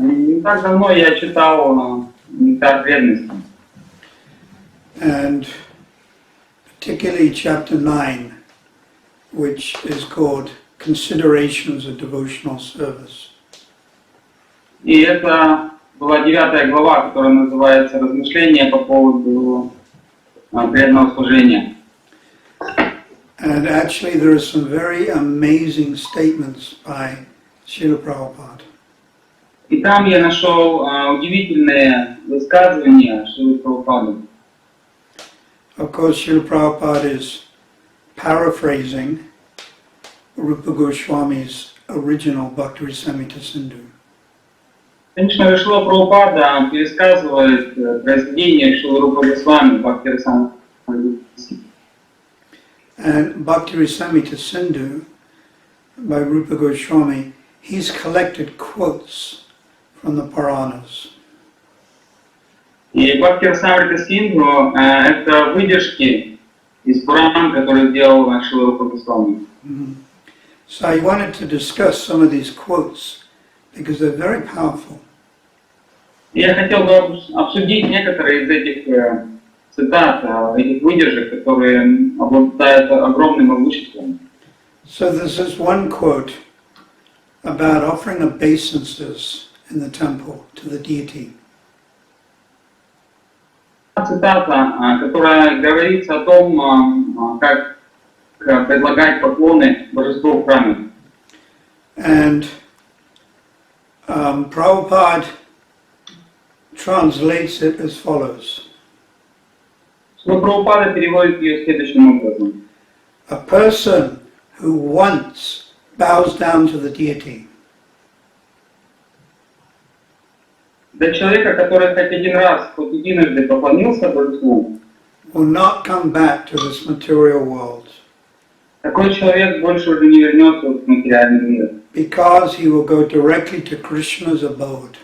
Не так давно я читал «Нектар преданности». And particularly chapter 9, which is called Considerations of Devotional Service. И это была 9 глава, которая называется «Размышления по поводу преданного служения». And actually there are some very amazing statements by Шрилы Прабхупады. И там я нашел удивительные высказывания Шрилы Прабхупады. Of course, Шрила Prabhupada is paraphrasing Rupa Goswami's original Bhakti-rasamrita Sindhu. Конечно, Шрила Прабхупада пересказывает произведение Шрилы Рупы Госвами Бхакти-раsamrita. And Bhakti-rasamrita Sindhu by Rupa Goswami, he's collected quotes from the Puranas. И Бхакти-раsamrita Синдху это выдержки из Пуран, которые сделал Шрила Рупа Госвами. So I wanted to discuss some of these quotes because they're very powerful. Я хотел бы обсудить некоторые из этих цитат, этих выдержек, которые обладают огромным могуществом. So there's this one quote about offering obeisances in the temple to the deity. Цитата, которая говорится о том, как предлагать поклоны божеству в храме. And Prabhupada translates it as follows. Шрила Прабхупада переводит ее следующим образом. A person who once bows down to the deity Для человека, который хоть один раз, хоть единожды поклонился божеству, will not come back to this material world такой человек больше уже не вернется в материальный мир. because he will go directly to Krishna's abode.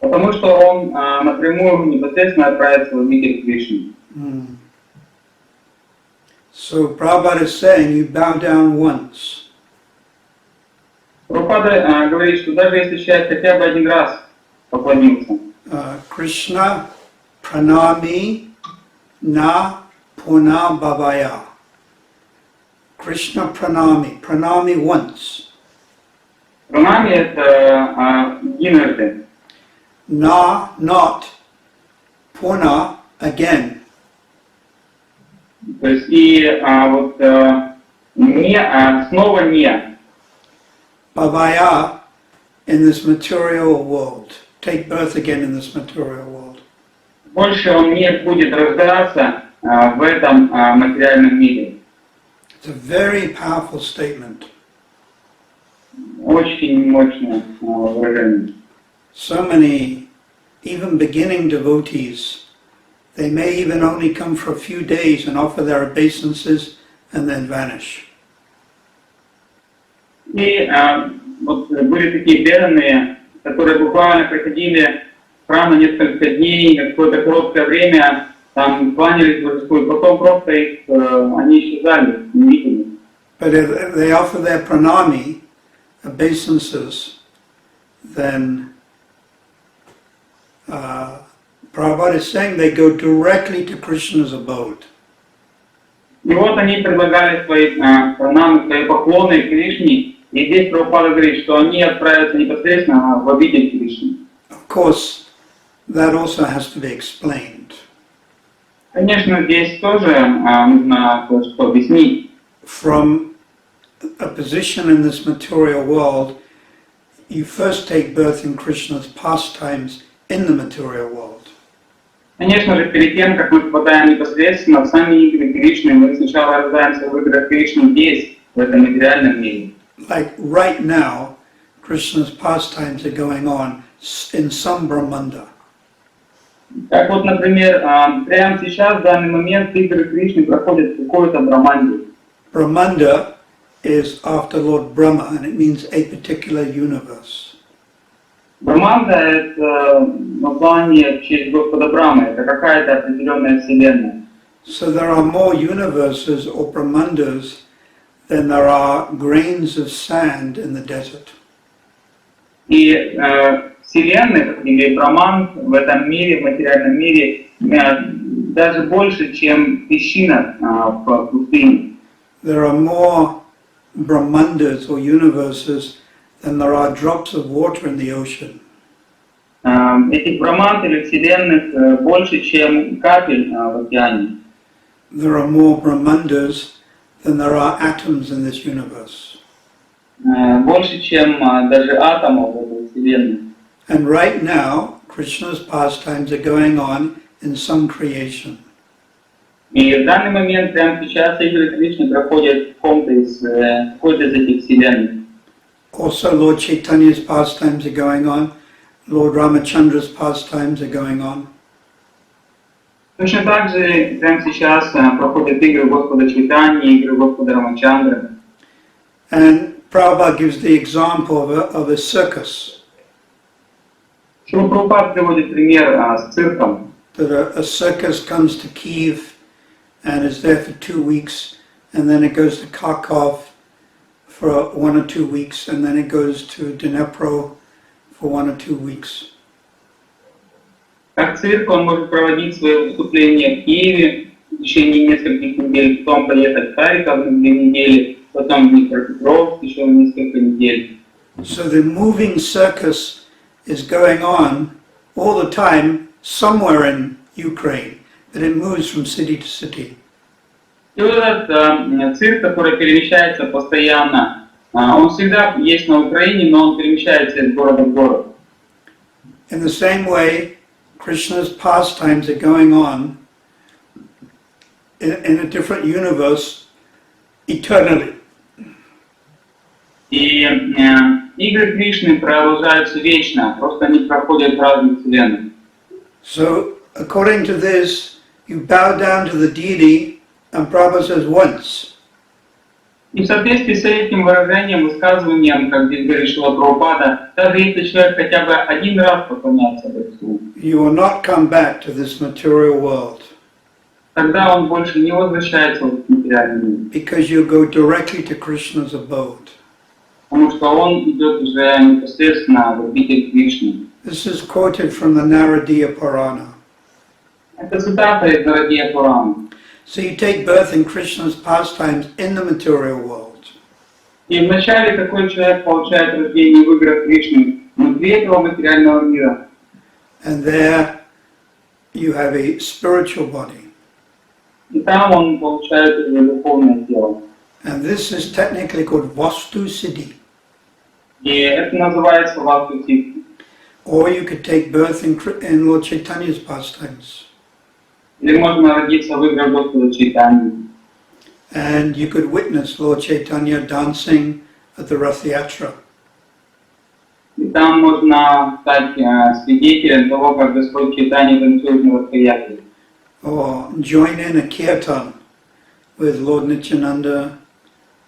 Потому что он напрямую, непосредственно отправится в обитель Кришны. So Prabhupada is saying you bow down once. Прабхупада говорит, что даже если человек хотя бы один раз поклонился, Krishna pranami na puna bhavaya. Krishna pranami. Pranami once. пранами это единожды. Na, not. Puna, again. То есть и вот не, снова не. Bhavaya in this material world. Take birth again in this material world. Больше он не будет рождаться в этом материальном мире. It's a very powerful statement. Очень мощное выражение. So many, even beginning devotees, they may even only come for a few days and offer their obeisances and then vanish. И вот были такие преданные, которые буквально приходили в храм на несколько дней, на какое-то короткое время, там кланялись божеству, и потом просто их, они исчезали, не видели. But if they offer their pranami, obeisances, then Prabhupada is saying they go directly to Krishna's abode. И вот они предлагали свои пранамы, свои поклоны Кришне, и здесь Прабхупада говорит, что они отправятся непосредственно в обитель Кришны. Of course, that also has to be explained. Конечно, здесь тоже нужно кое-что объяснить. From a position in this material world, you first take birth in Krishna's pastimes in the material world. Конечно же, перед тем, как мы попадаем непосредственно в сами игры Кришны, мы сначала рождаемся в играх Кришны здесь, в этом материальном мире. Like right now, Krishna's pastimes are going on in some Brahmanda. Как вот, например, прямо сейчас, в данный момент, игры Кришны проходят в какой-то Брахманде. Brahmanda is after Lord Brahma, and it means a particular universe. Брахманда — это название в честь Господа Брахмы, это какая-то определенная вселенная. So there are more universes or Brahmandas than there are grains of sand in the desert. И вселенных или браман в этом мире, в материальном мире, даже больше, чем песчинок в пустыне. There are more Brahmandas or universes than there are drops of water in the ocean. Этих браманд или вселенных больше, чем капель в океане. There are more Brahmandas than there are atoms in this universe. Больше, чем даже атомов в этой вселенной. And right now, Krishna's pastimes are going on in some creation. И в данный момент, прямо сейчас, игры Кришны проходят в какой-то из этих вселенных. Also, Lord Chaitanya's pastimes are going on. Lord Ramachandra's pastimes are going on. Точно так же прямо сейчас проходят игры Господа Чайтаньи, игры Господа Рамачандры. And Prabhupada gives the example of a circus. Шрила Прабхупада приводит пример с цирком. That a circus comes to Kiev and is there for 2 weeks, and then it goes to Kharkov for 1 or 2 weeks, and then it goes to Dnipro for 1 or 2 weeks. Как цирк, он может проводить свои выступления в Киеве в течение нескольких недель, потом поехать в Харьков на 2 недели, потом в Днепропетровск еще на несколько недель. So the moving circus is going on all the time somewhere in Ukraine, but it moves from city to city. И вот этот цирк, который перемещается постоянно, он всегда есть на Украине, но он перемещается из города в город. In the same way, Krishna's pastimes are going on in a different universe eternally. И игры Кришны продолжаются вечно, просто они проходят в разных вселенных. So, according to this, you bow down to the deity, and Prabhupada says once. И в соответствии с этим выражением, высказыванием, как здесь говорит Шрила Прабхупада, даже если человек хотя бы один раз поклоняется Богу, You will not come back to this material world. тогда он больше не возвращается в материальный мир. Because you go directly to Krishna's abode. Потому что он идет уже непосредственно в обитель Кришны. This is quoted from the Naradiya Purana. Это цитата из Нарадия Пурана. So you take birth in Krishna's pastimes in the material world. И вначале такой человек получает рождение в играх Кришны внутри этого материального мира. And there you have a spiritual body. И там он получает духовное тело. And this is technically called Vastu Siddhi. И это называется васту-сиддхи. Or you could take birth in Lord Chaitanya's pastimes. Или можно родиться в играх Господа Чайтаньи. And you could witness Lord Chaitanya dancing at the Rath Yatra. И там можно стать свидетелем того, как Господь Чайтанья танцует на Раth-ятре. Or join in a kirtan with Lord Nityananda,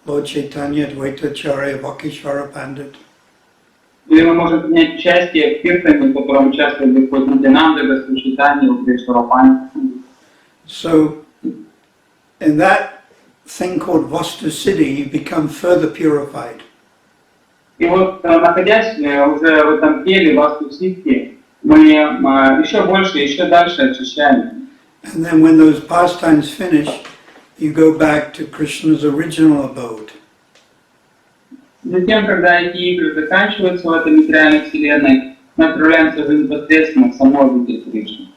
Lord Chaitanya, Dvaitacharya, Vakishvara Pandit. Или мы можем принять участие в киртане, в котором участвует Господь Нитянанда, Господь Чайтанья, Vakishvara Pandit. So, in that thing called Vastu Siddhi, you become further purified. И вот, находясь уже в этом теле, васту-сиддхи, мы еще больше, еще дальше очищаем. And then when those pastimes finish, you go back to Krishna's original abode. Затем, когда эти игры заканчиваются в этой материальной вселенной, мы отправляемся уже непосредственно в саму обитель Кришны.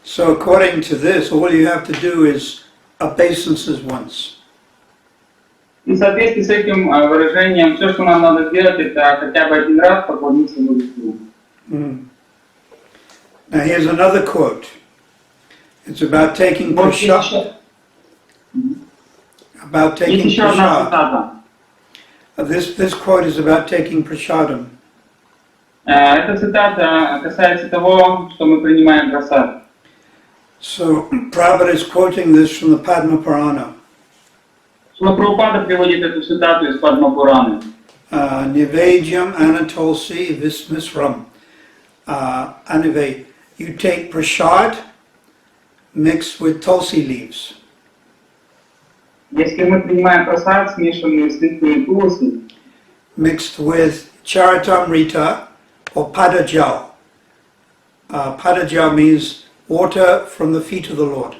So according to this, all you have to do is obeisances once. И в соответствии с этим выражением, все, что нам надо сделать, это хотя бы один раз поклониться Божеству. Now here's another quote. It's about taking prasad. About taking Есть еще одна prasad. цитата. This quote is about taking prasadam. Эта цитата касается того, что мы принимаем прасад. So Prabhupada is quoting this from the Padma Purana. Шрила Прабхупада приводит эту цитату из Падма Пураны. Nivedyam anatolsi vismisram. Anyway, you take prasad mixed with tulsi leaves. Если мы принимаем прасад, смешанный с листвой тулси, Mixed with charitamrita or padajal. Padajal means water from the feet of the Lord.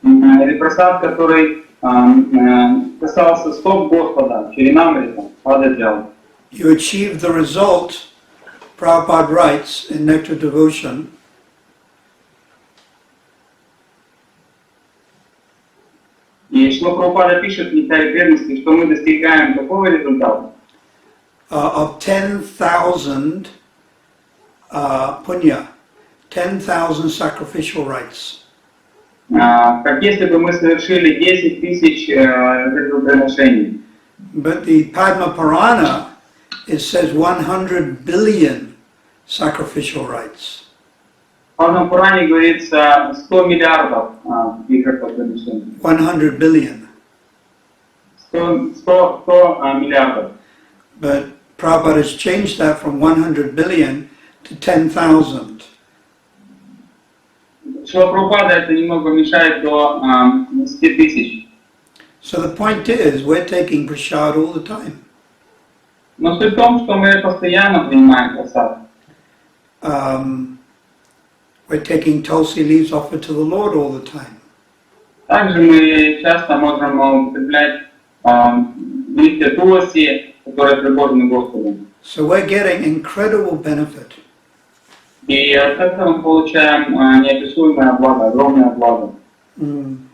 Или просад, который касался стоп Господа, Чиринамрита, Пададжал. You achieve the result, Prabhupada writes in Nectar Devotion, И Шрила Прабхупада пишет в Нектаре преданности, что мы достигаем такого результата, of 10,000 punya, 10,000 sacrificial rites. как если бы мы совершили 10 тысяч жертвоприношений. But the Padma Purana, it says 100 billion sacrificial rites. В Падма Пуране говорится 100 миллиардов жертвоприношений. 100 billion. 100 миллиардов. But Prabhupada has changed that from 100 billion to 10,000. Шрила Прабхупада это немного мешает до 10 тысяч. So the point is, we're taking prasad all the time. Но суть в том, что мы постоянно принимаем просад. We're taking tulsi leaves offered to the Lord all the time. Также мы часто можем употреблять листья туласи, которые предложены Господом. So we're getting incredible benefit. И от этого мы получаем неописуемое благо, огромное благо. And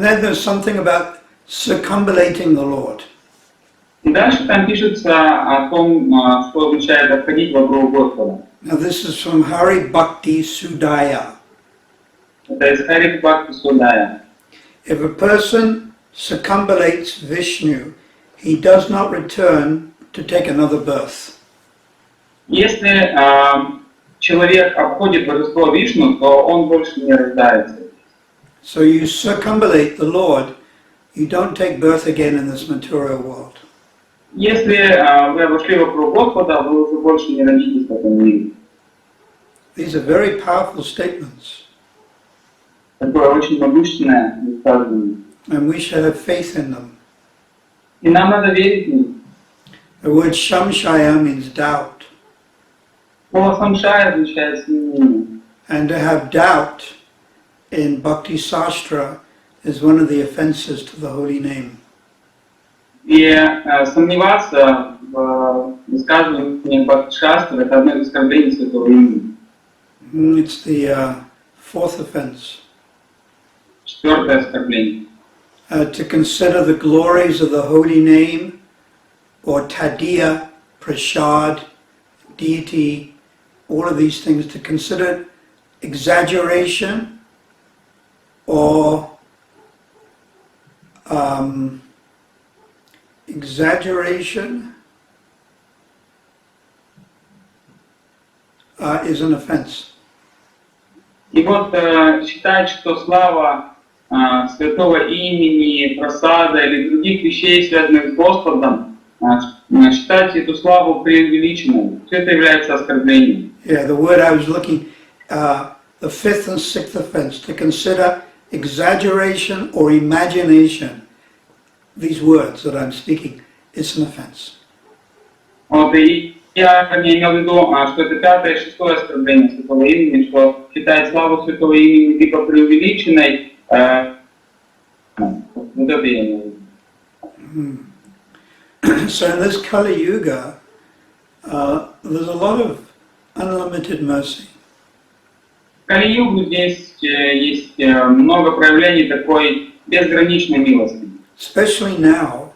then there's something about circumambulating the Lord. И дальше там пишется о том, что означает обходить вокруг Господа. Now this is from Hari Bhakti Sudaya. Это из Хари Бхакти Судая. If a person circumambulates Vishnu, he does not return to take another birth. Если человек обходит божество Вишну, то он больше не рождается. So you circumambulate the Lord, you don't take birth again in this material world. Если вы обошли вокруг Господа, вы уже больше не родитесь в этом мире. These are very powerful statements. Такое очень могущественное высказывание. And we should have faith in them. И нам надо верить в них. The word shamshaya means doubt. Слово самшая означает сомнение. And to have doubt in Bhakti Sastra is one of the offenses to the holy name. И сомневаться в высказывании Бхакти-шастры — это одно из оскорблений Святого Имени. It's the fourth offense. Четвертое оскорбление. To consider the glories of the holy name, or tadiya, prasad, deity, all of these things, to consider exaggeration or is an offense. И вот считать, что слава святого имени, просада или других вещей, связанных с Господом, считать эту славу преувеличенной, все это является оскорблением. Yeah, the word I was looking, the fifth and sixth offense, to consider exaggeration or imagination, these words that I'm speaking, it's an offense. Вот, и я не имел в виду, что это пятое и шестое оскорбление святого имени, что считает славу святого имени либо преувеличенной, вот это я имел в виду. So in this Kali Yuga, there's a lot of unlimited mercy. В Кали-югу здесь есть много проявлений такой безграничной милости. Especially now,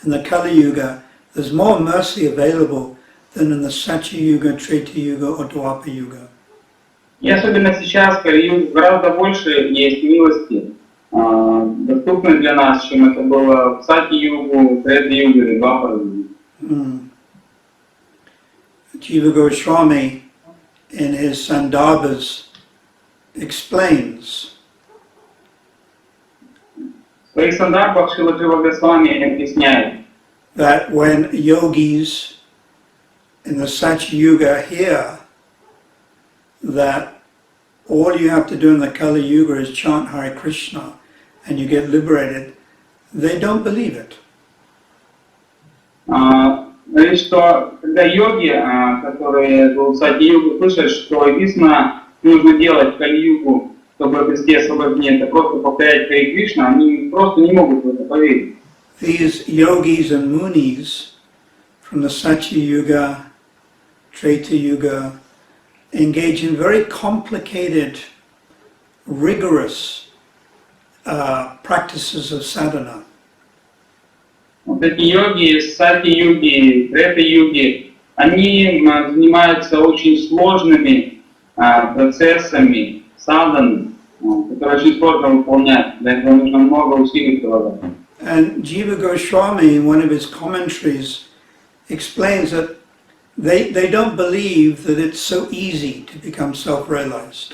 in the Kali Yuga, there's more mercy available than in the Satya Yuga, Treta Yuga, or Dwapara Yuga. И особенно сейчас в Кали-югу гораздо больше есть милости, доступной для нас, чем это было в Сати-югу, Трета-югу или Двапара-югу. Jiva Goswami, in his Sandarbhas, explains В своих сандарбах Шрила Госвами объясняет, that when yogis in the Satya Yuga hear that all you have to do in the Kali Yuga is chant Hare Krishna and you get liberated, they don't believe it. говорит, что когда йоги, которые в сати-югу, слышат, что единственное нужно делать в Кали-югу, чтобы обрести освобождение, это просто повторять Харе Кришна, они просто не могут в это поверить. These yogis and munis from the Satya Yuga, Treta Yuga, engage in very complicated, rigorous practices of sadhana. Вот эти йоги, сати-юги, трета-юги, они занимаются очень сложными процессами садханы, которые очень сложно выполнять. Для этого нужно много усилий прилагать. And Jiva Goswami, in one of his commentaries, explains that they don't believe that it's so easy to become self-realized.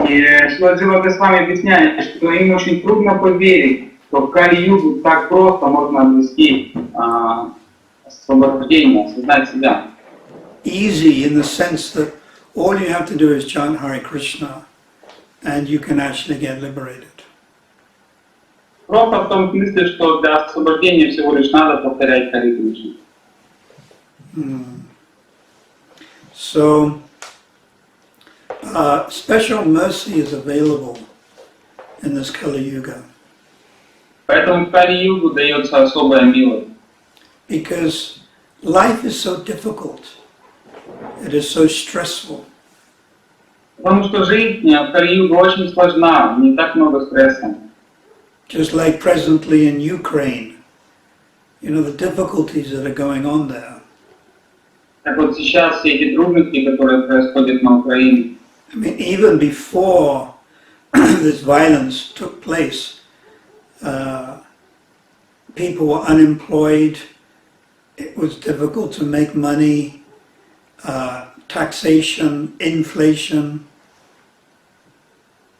И Шрила Госвами объясняет, что им очень трудно поверить, что в Кали-югу так просто можно обрести освобождение, осознать себя. Easy in the sense that all you have to do is chant Hare Krishna and you can actually get liberated. Просто в том смысле, что для освобождения всего лишь надо повторять Харе Кришна. So, special mercy is available in this Kali Yuga. Поэтому в Кали-югу дается особая милость. Because life is so difficult. It is so stressful. Потому что жизнь в Кали-югу очень сложна, не так много стресса. Just like presently in Ukraine, you know, the difficulties that are going on there. Так вот сейчас все эти трудности, которые происходят на Украине. I mean, even before this violence took place, people were unemployed, it was difficult to make money, taxation, inflation.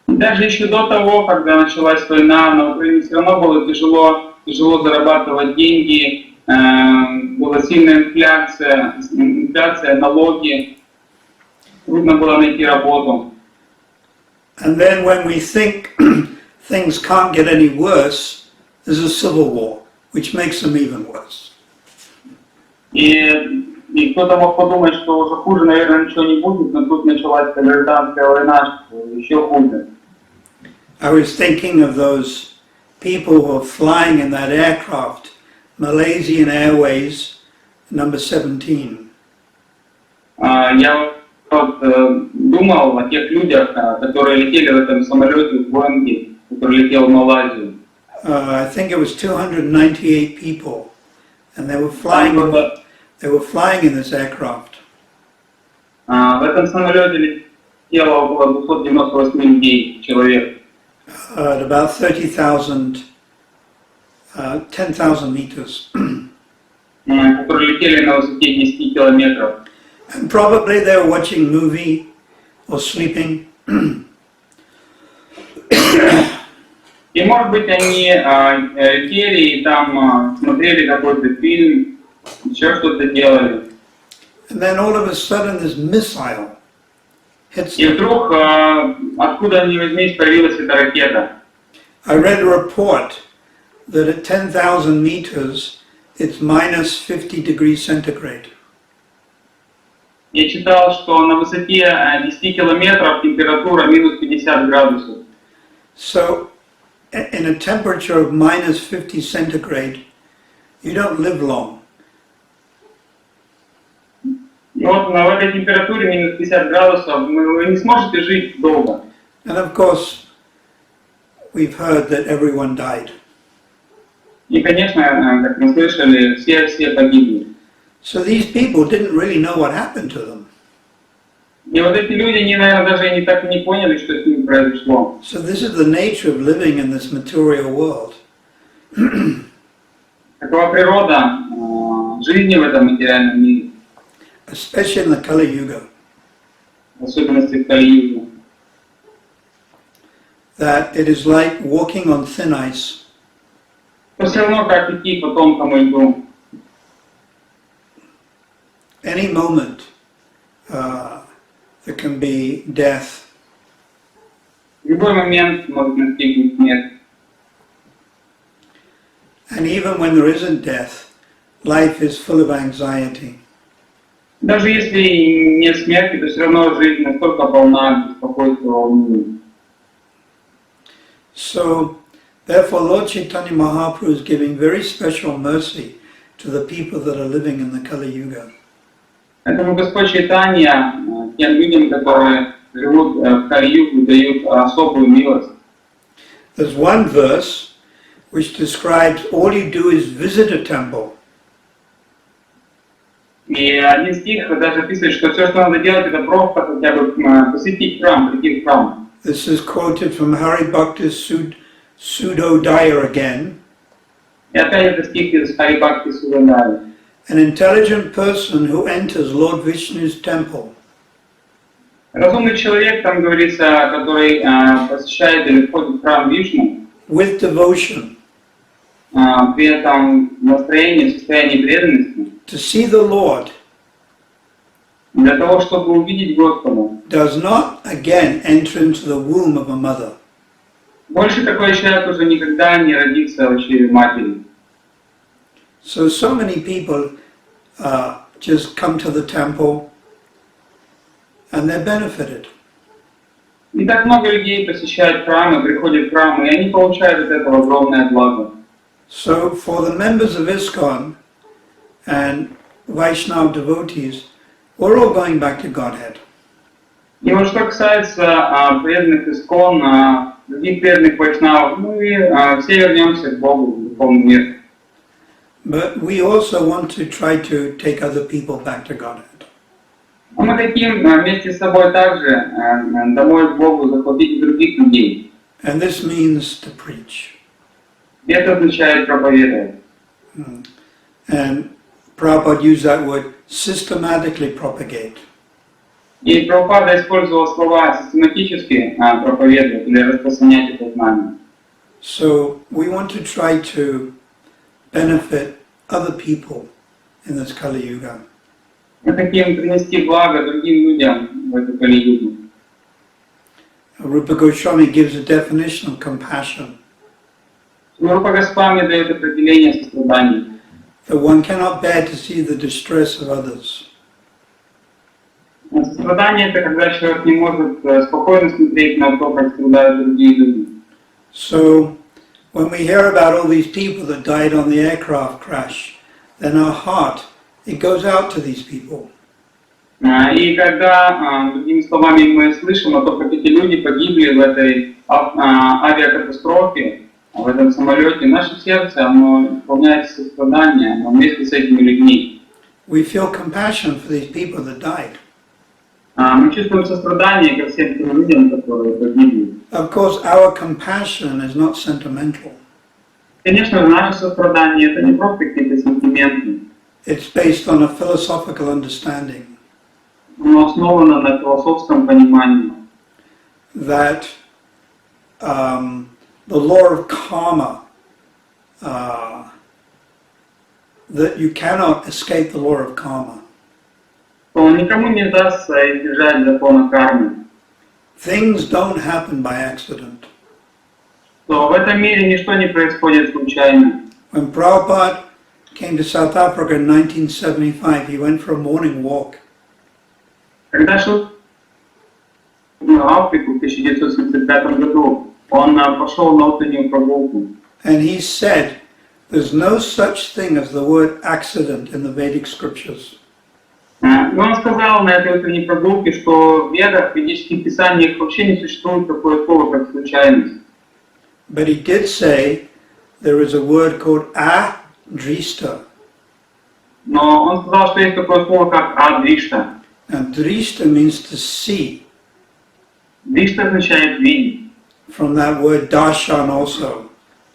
Даже еще до того, когда началась война, на Украине все равно было тяжело зарабатывать деньги, была сильная инфляция, налоги, трудно было найти работу. And then when we think things can't get any worse, there's a civil war, which makes them even worse. И кто-то мог подумать, что уже хуже, наверное, ничего не будет, но тут началась гражданская война, что еще хуже. I was thinking of those people who are flying in that aircraft, Malaysian Airways, number 17. Я вот думал о тех людях, которые летели в этом самолете в Боинге, который летел в Малайзию. I think it was 298 people, and they were flying in this aircraft. В этом самолете летело около 298 людей, человек. At about 10,000 meters. Которые летели на высоте 10 километров. And probably they were watching movie or sleeping. И может быть они летели и там смотрели какой-то фильм, еще что-то делали. And then all of a sudden this missile hits И вдруг откуда ни возьмись появилась эта ракета. I read a report that at 10,000 meters it's minus 50 degrees centigrade. Я читал, что на высоте 10 километров температура минус 50 градусов. So in a temperature of minus 50 centigrade, you don't live long. И вот в этой температуре минус 50 градусов вы не сможете жить долго. And of course, we've heard that everyone died. И, конечно, как мы слышали, все погибли. So these people didn't really know what happened to them. И вот эти люди, они, наверное, даже не так и не поняли, что с ними произошло. So this is the nature of living in this material world. Такова природа жизни в этом материальном мире. Especially in the Kali Yuga. В особенности в Кали-югу. That it is like walking on thin ice. Но все равно, как идти по тонкому льду. Any moment there can be death. В любой момент может настигнуть смерть. And even when there isn't death, life is full of anxiety. Даже если нет смерти, то все равно жизнь настолько полна беспокойства, волнения. So, therefore, Lord Chaitanya Mahaprabhu is giving very special mercy to the people that are living in the Kali Yuga. Поэтому Господь Чайтанья тем людям, которые живут в Кали-югу, дают особую милость. There's one verse which describes all you do is visit a temple. И один стих даже описывает, что все, что надо делать, это просто хотя бы посетить храм, прийти в храм. This is quoted from Hari Bhakti Sudodaya again. И опять это стих из Хари Бхакти Судодая. An intelligent person who enters Lord Vishnu's temple Разумный человек, там говорится, который посещает или входит в храм Вишну, with devotion при этом настроении, в состоянии преданности, to see the Lord для того, чтобы увидеть Господа. does not again enter into the womb of a mother. Больше такой человек уже никогда не родится в чреве матери. So many people just come to the temple and they're benefited. И так много людей посещают храмы, приходят в храмы, и они получают от этого огромное благо. So for the members of ISKCON and Vaishnava devotees, we're all going back to Godhead. И вот что касается преданных искон, других преданных вайшнавов, мы все вернемся к Богу, в духовный мир. But we also want to try to take other people back to Godhead. А мы хотим вместе с собой также домой к Богу захватить и других людей. And this means to preach. И это означает проповедовать. And Prabhupada used that word, systematically propagate. И Прабхупада использовал слова систематически проповедовать или распространять это знание. So we want to try to benefit other people in this Kali Yuga. Мы хотим принести благо другим людям в эту Кали-югу. Rupa Goswami gives a definition of compassion. Рупа Госвами дает определение сострадания. That one cannot bear to see the distress of others. Сострадание — это когда человек не может спокойно смотреть на то, как страдают другие люди. So, when we hear about all these people that died on the aircraft crash, then our heart, it goes out to these people. И когда, другими словами, мы слышим о том, как эти люди погибли в этой авиакатастрофе, в этом самолете, наше сердце, оно исполняется сострадание, вместе с этими людьми. We feel compassion for these people that died. Мы чувствуем сострадание ко всем тем людям, которые погибли. Of course, our compassion is not sentimental. Конечно, наше сострадание — это не просто какие-то сантименты. It's based on a philosophical understanding Оно основано на философском понимании. that the law of karma, that you cannot escape the law of karma. То никому не удастся избежать закона кармы. Things don't happen by accident. То в этом мире ничто не происходит случайно. When Prabhupada came to South Africa in 1975, he went for a morning walk. Когда шел в Южную Африку в 1975 году, он пошел на утреннюю прогулку. And he said, there's no such thing as the word accident in the Vedic scriptures. И он сказал на этой утренней прогулке, что в ведах, в ведических писаниях вообще не существует такое слово, как случайность. But he did say there is a word called adrishta. Но он сказал, что есть такое слово, как адришта. And drishta means to see. Дришта означает видеть. From that word darshan also,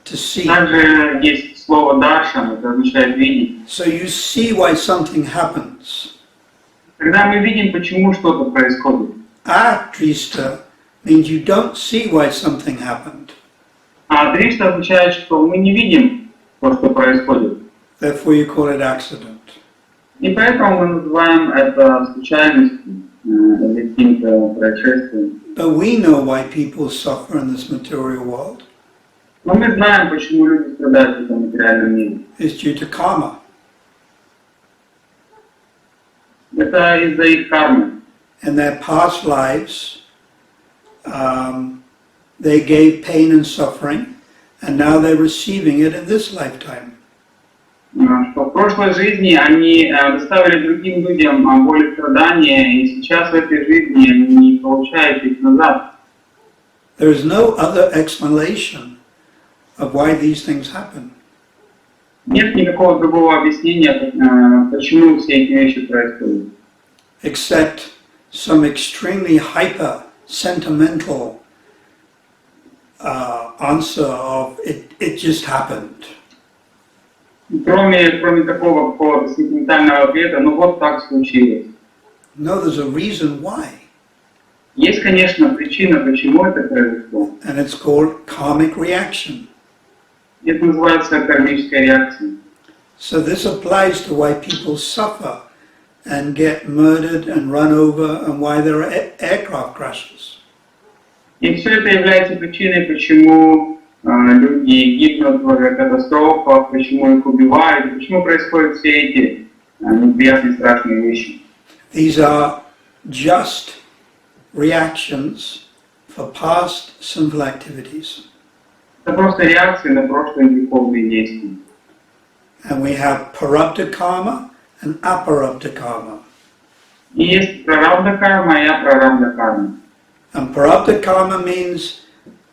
to see. Также есть слово даршан, это означает видеть. So you see why something happens. Когда мы видим, почему что-то происходит. Adrishta means you don't see why something happened. А дришта означает, что мы не видим то, что происходит. Therefore you call it accident. И поэтому мы называем это случайностью или каким-то происшествием. But we know why people suffer in this material world. Но мы знаем, почему люди страдают в этом материальном мире. It's due to karma. Это из-за их кармы. In their past lives, they gave pain and suffering, and now they're receiving it in this lifetime. Что в прошлой жизни они доставили другим людям боль и страдания, и сейчас в этой жизни они получают их назад. There is no other explanation of why these things happen. Нет никакого другого объяснения, почему все эти вещи происходят. Except some extremely hyper sentimental answer of it just happened. Кроме такого какого-то сентиментального ответа, ну вот так случилось. No, there's a reason why. Есть, конечно, причина, почему это произошло. And it's called karmic reaction. Это называется кармическая реакция. So this applies to why people suffer and get murdered and run over and why there are aircraft crashes. И все это является причиной, почему люди гибнут в катастрофах, почему их убивают, почему происходят все эти неприятные, страшные вещи. These are just reactions for past sinful activities. Это просто реакции на прошлые греховные действия. And we have parabdha karma and aparabdha karma. И есть прарабдха карма и апрарабдха карма. And parabdha karma means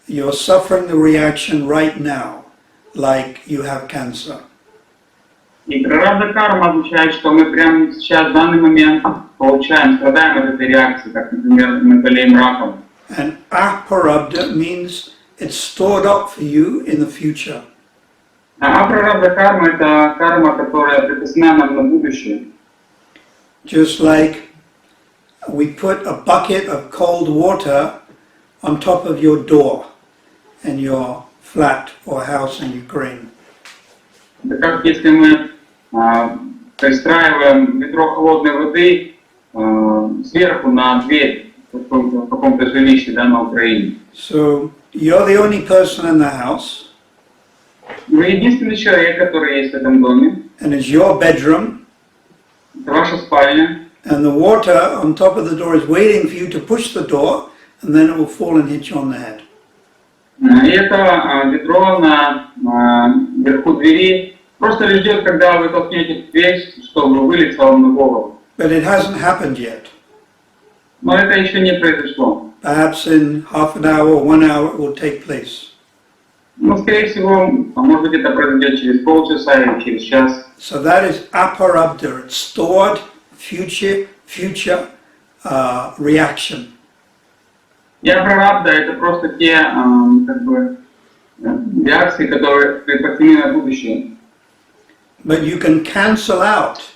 you're suffering the reaction right now, like you have cancer. И прарабдха карма означает, что мы прямо сейчас, в данный момент, страдаем от этой реакции, как, например, мы болеем раком. And aparabdha means it's stored up for you in the future. А апрарабдха карма – это карма, которая припасена нам на будущее. Just like we put a bucket of cold water on top of your door in your flat or house in Ukraine. Это как если мы пристраиваем ведро холодной воды сверху на дверь в каком-то жилище, да, на Украине. So you're the only person in the house, Вы единственный человек, который есть в этом доме. and it's your bedroom, Это ваша спальня. and the water on top of the door is waiting for you to push the door, and then it will fall and hit you on the head. И это ведро наверху двери просто ждет, когда вы толкнете дверь, чтобы вылиться вам на голову. But it hasn't happened yet. Но это еще не произошло. Perhaps in half an hour or 1 hour it will take place. Но, скорее всего, может быть, это произойдет через полчаса или через час. So that is aparabdha, it's stored future reaction. И апрарабдха – это просто те реакции, которые припасены на будущее. But you can cancel out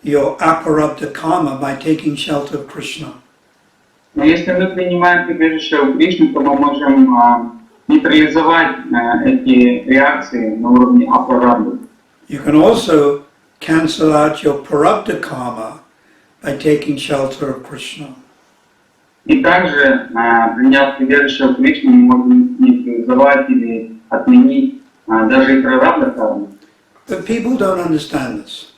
your aparabdha karma by taking shelter of Krishna. Но если мы принимаем прибежище у Кришны, то мы можем нейтрализовать эти реакции на уровне апрарабдха. You can also cancel out your parabdha karma by taking shelter of Krishna. И также, приняв прибежище у Кришны, мы можем нейтрализовать или отменить даже и прарабдха карму. But people don't understand this.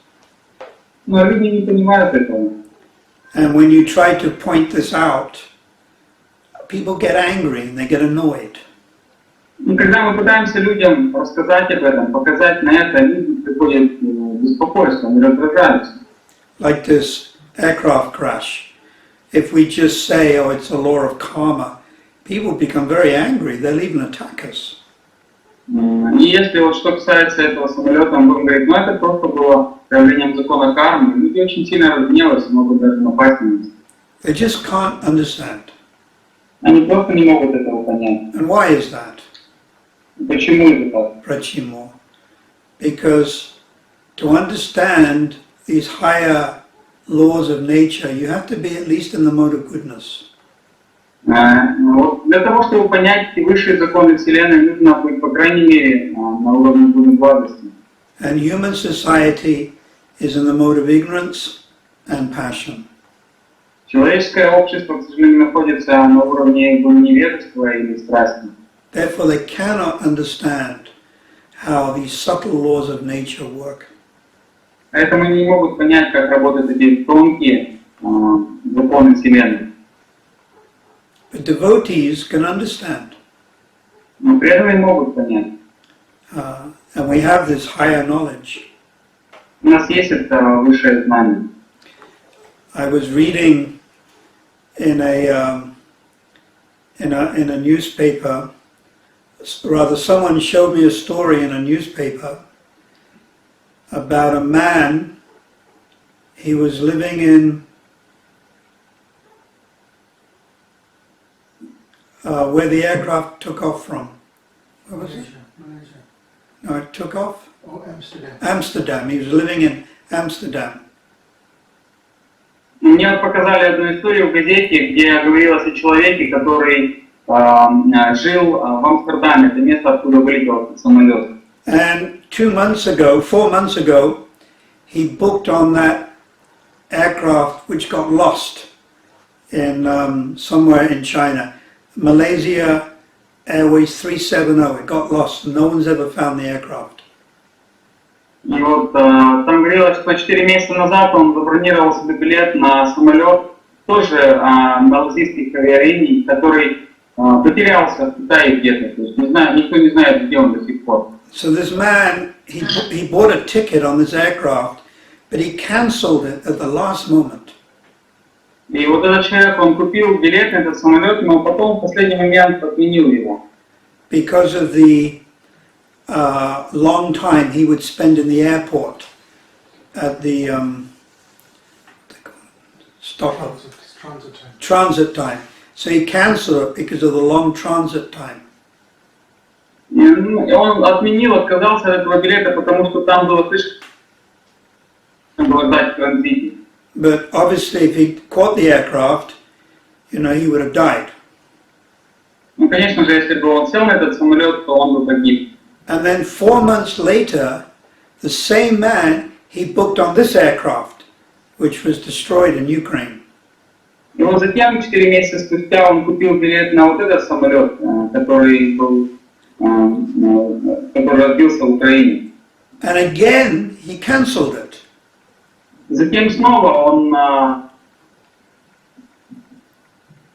Но люди не понимают этого. And when you try to point this out, people get angry and they get annoyed. И когда мы пытаемся людям рассказать об этом, показать на это, люди приходят в беспокойство, они раздражаются. Like this aircraft crash. If we just say, oh, it's a law of karma, people become very angry. They'll even attack us. И если вот что касается этого самолета, мы будем говорить, ну это просто было проявлением закона кармы, люди очень сильно разгневаются, могут даже напасть на нас. They just can't understand. Они просто не могут этого понять. And why is that? Почему это так? Prachimo. Because to understand these higher laws of nature, you have to be at least in the mode of goodness. Вот для того, чтобы понять эти высшие законы Вселенной, нужно быть, по крайней мере, на уровне благости. And human society is in the mode of ignorance and passion. Человеческое общество, к сожалению, находится на уровне невежества или страсти. Therefore, they cannot understand how these subtle laws of nature work. Поэтому они не могут понять, как работают эти тонкие законы Вселенной. But devotees can understand. Но преданные могут понять. And we have this higher knowledge. У нас есть это высшее знание. I was reading in a newspaper, rather someone showed me a story in a newspaper about a man. He was living in where the aircraft took off from. Where was it? Malaysia. No, it took off? Oh, Amsterdam. Amsterdam. He was living in Amsterdam. Мне вот показали одну историю в газете, где говорилось о человеке, который жил в Амстердаме, это место, откуда вылетел самолет. And 4 months ago, he booked on that aircraft which got lost in somewhere in China. Malaysia Airways 370, it got lost and no one's ever found the aircraft. И вот там говорилось, что 4 месяца назад он забронировал себе билет на самолет, тоже малазийских авиалиний, который потерялся в Китае где-то. То есть никто не знает, где он до сих пор. So this man, he bought a ticket on this aircraft, but he cancelled it at the last moment. И вот этот человек, он купил билет на этот самолет, но потом в последний момент отменил его. Because of the long time he would spend in the airport at the transit time. So he cancelled it because of the long transit time. И он отменил, отказался от этого билета, потому что там было слишком ждать в транзите. But obviously if he caught the aircraft, he would have died. Ну, конечно же, если бы он сел на этот самолет, то он бы погиб. And then 4 months later, the same man, he booked on this aircraft, which was destroyed in Ukraine. И вот затем, 4 месяца спустя, он купил билет на вот этот самолет, который разбился в Украине. And again, he cancelled it. Затем снова он...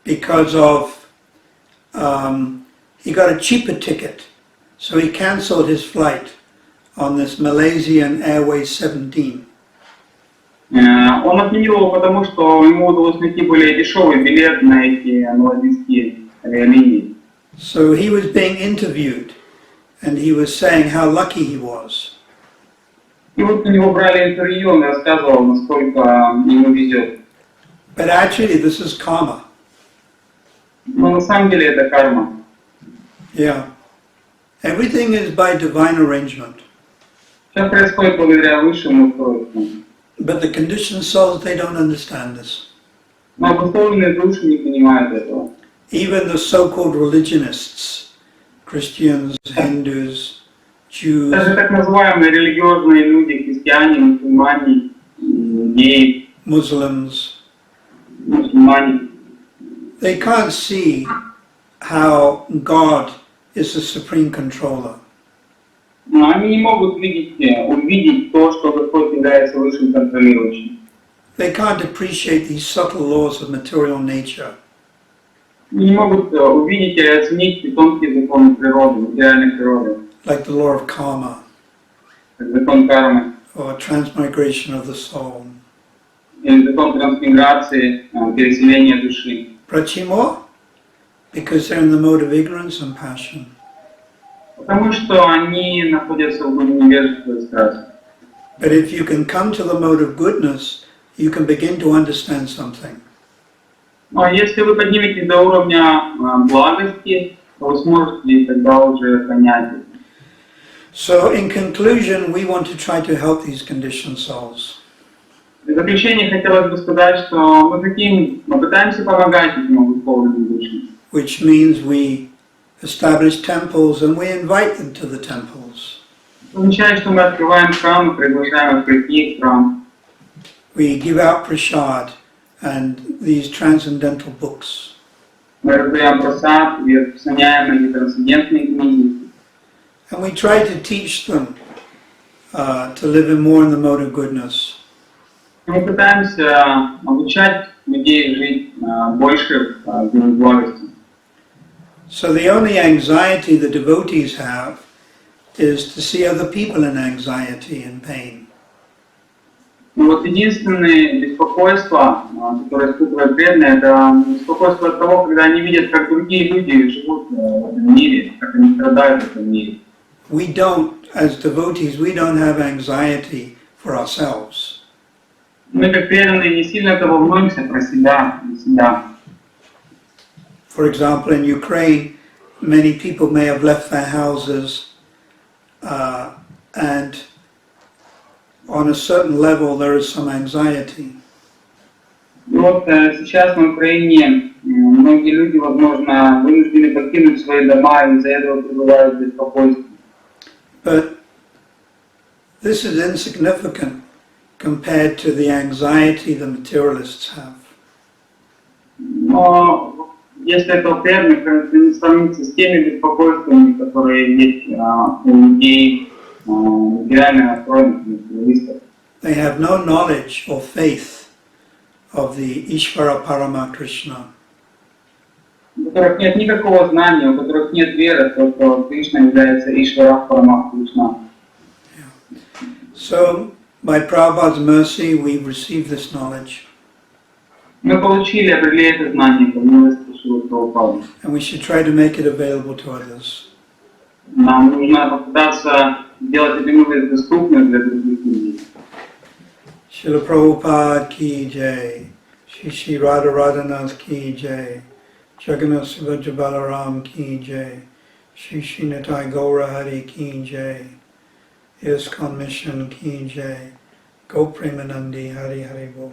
Because of, he got a cheaper ticket. So he cancelled his flight on this Malaysian Airways 17. Он отменил его, потому что ему удалось найти более дешевый билет на эти малазийские авиалинии. So he was being interviewed, and he was saying how lucky he was. И вот у него брали интервью, он рассказывал, насколько ему везет. But actually, this is karma. Но на самом деле это карма. Yeah. Everything is by divine arrangement. Все происходит благодаря высшему устройству. But the conditioned souls, they don't understand this. Но обусловленные души не понимают этого. Even the so-called religionists, Christians, Hindus, Jews, Даже так называемые религиозные люди, христиане, мусульмане, геи, Muslims, мусульмане, they can't see how God is the supreme controller. но они не могут увидеть то, что Господь является высшим контролирующим. They can't appreciate these subtle laws of material nature. Не могут увидеть и оценить тонкие законы природы, материальной природы, Like the law of karma, как закон кармы, or transmigration of the soul. или закон трансмиграции, переселения души. Почему? Because they're in the mode of ignorance and passion. Потому что они находятся в невежестве и страсти. But if you can come to the mode of goodness, you can begin to understand something. Но если вы подниметесь до уровня благости, то вы сможете тогда уже понять это. So in conclusion, we want to try to help these conditioned souls. В заключение хотелось бы сказать, что мы пытаемся помогать этим обусловленным душам. Which means we establish temples and we invite them to the temples. Означает, что мы открываем храм и приглашаем их прийти в храм. We give out prasad and these transcendental books. Мы раздаем просад и распространяем эти трансцендентные книги. And we try to teach them to live in more in the mode of goodness. Мы пытаемся обучать людей жить больше в благости. So the only anxiety the devotees have is to see other people in anxiety and pain. Ну вот единственное беспокойство, которое испытывает преданные, это беспокойство от того, когда они видят, как другие люди живут в этом мире, как они страдают в этом мире. We don't, as devotees, we don't have anxiety for ourselves. Мы как преданные не сильно этого волнуемся про себя, для себя. For example, in Ukraine, many people may have left their houses and on a certain level there is some anxiety. И вот сейчас на Украине многие люди, возможно, вынуждены покинуть свои дома и из-за этого пребывают в беспокойстве. But this is insignificant compared to the anxiety the materialists have. Но если это преданно, не сравнится с теми беспокойствами, которые есть у людей материально настроенных материалистов. They have no knowledge or faith of the Ishvara Parama Krishna. У которых нет никакого знания, у которых нет веры, что Кришна является Ишвара Парама Кришна. So, by Prabhupada's mercy, we've received this knowledge. Мы получили апреле это знание, по милости Шрилы Прабхупады. And we should try to make it available to others. Нам нужно попытаться сделать эту милость доступной для других людей. Srila Prabhupada ki jai, Shri Radha Radhanath ki jai, Jagannath Subhadra Balaram ki jai, Shri Nitai Gaura Hari ki jai, ISKCON Mission ki jai, Go Premanandi Hari Hari Bol.